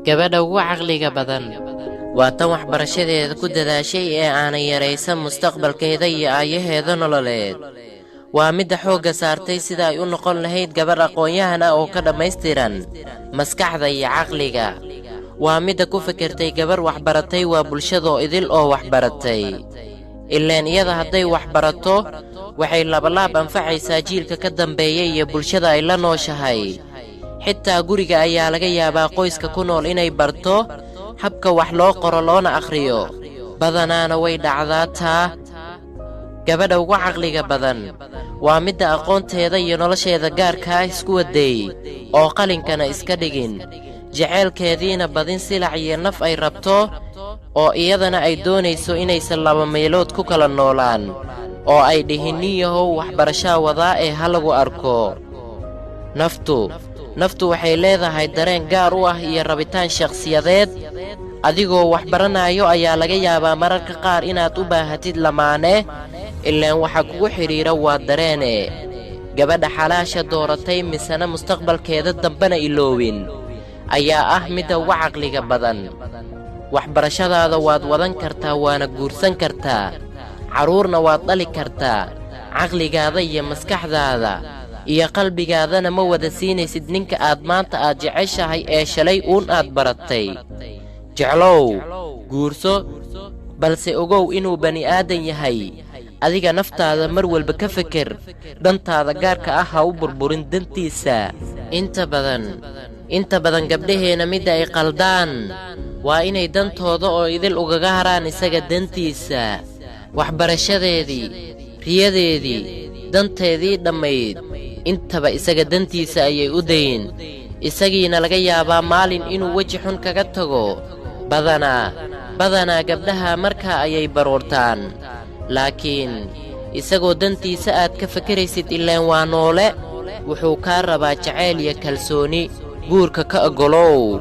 gabadha ugu caqliga badan waa tan waxbarashadeeda ku dadaashay ee aanay yaraysan mustaqbalkeeda iyo aayaheeda nololeed. waa midda xoogga saartay sida ay u noqon lahayd gabar aqoon-yahan ah oo ka dhammaystiran maskaxda iyo caqliga. waa midda ku fikirtay gabar waxbaratay waa bulshadoo idil oo waxbaratay. ileen iyada hadday waxbarato waxay labalaab anfacaysaa jiilka ka dambeeya iyo bulshada ay la nooshahay. xitaa guriga ayaa laga yaabaa qoyska ku nool inay barto habka wax loo qoro loona akhriyo. badanaana way dhacdaa taa. gabadha ugu caqliga badan waa midda aqoonteeda iyo nolosheeda gaarkaa isku waday oo qalinkana iska dhigin, jaceylkeediina badin silac iyo naf ay rabto, oo iyadana ay doonayso inaysan laba meelood ku kala noolaan, oo ay dhihin nin yahow waxbarashaa wadaa ee ha lagu arko. naftu waxay leedahay dareen gaar u ah iyo rabitaan shakhsiyadeed. adigoo waxbaranayo ayaa laga yaabaa mararka qaar inaad u baahatid lamaane, ilaan waxa kugu xidhiira waa dareene. gabadha xalaasha dooratay misena mustaqbalkeeda dambena iloowin ayaa ah midda ugu caqliga badan. waxbarashadaada waad wadan kartaa waana guursan kartaa, carruurna waad dhali kartaa. caqligaada iyo maskaxdaada iyo qalbigaadana ma wada siinaysid ninka aad maanta aad jeceshahay ee shalay uun aad baratay. jeclow, guurso, balse ogow inuu bani'aadan yahay. adiga naftaada mar walba ka feker, dantaada gaarka ah ha u burburin dantiisa. inta badan gabdhaheenna midda ay qaldaan waa inay dantooda oo idil ugaga haraan isaga dantiisa. waxbarashadeedii, riyadeedii, danteedii dhammayd intaba isaga dantiisa ayay u dayin. isagiina laga yaabaa maalin inuu weji xun kaga tago. badanaa gabdhaha markaa ayay baroortaan. laakiin isagoo dantiisa aad ka fakaraysid ilaan waa noole, wuxuu kaa rabaa jacayl iyo kalsooni. guurka ka oggolow,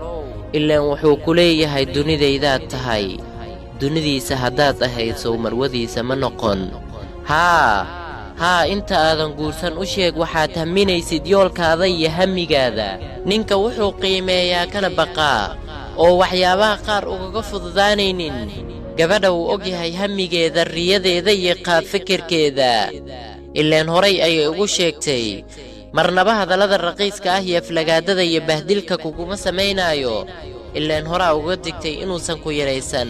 ilaan wuxuu ku leeyahay dunidaydaad tahay. dunidiisa haddaad ahayd sow marwadiisa ma noqon. haa inta aadan guursan u sheeg waxaad haminaysid yoolkaada iyo hamigaada. ninka wuxuu qiimeeyaa kana baqaa oo waxyaabaha qaar ugaga fududaanaynin gabadha uu og yahay hamigeeda, riyadeeda iyo qaab fikirkeeda. ilaan horay ayay ugu sheegtay marnaba hadallada raqiiska ah iyo aflagaadada iyo bahdilka kuguma samaynaayo. ilaan horaa uga digtay inuusan ku yaraysan.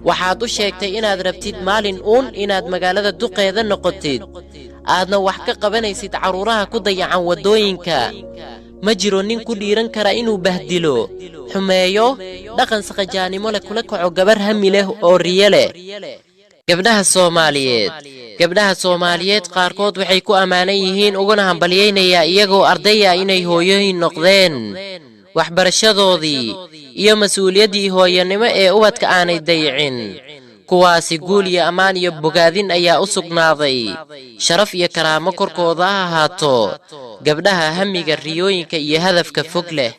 waxaad u sheegtay inaad rabtid maalin uun inaad magaalada duqeeda noqotid, aadna wax ka qabanaysid carruuraha ku dayacan waddooyinka. ma jiro nin ku dhiiran kara inuu bahdilo, xumeeyo, dhaqan saqajaanimo leh kula kaco gabar hami leh oo riyo leh. gabdhaha Soomaaliyeed qaarkood waxay ku ammaanan yihiin uguna hambalyaynayaa iyagoo ardaya inay hooyooyin noqdeen. waxbarashadoodii iyo mas-uuliyaddii hooyanimo ee ubadka aanay dayicin. kuwaasi guul iyo ammaan iyo bogaadin ayaa u sugnaaday. sharaf iyo karaamo korkooda ha ahaato gabdhaha hamiga, riyooyinka iyo hadafka fog leh.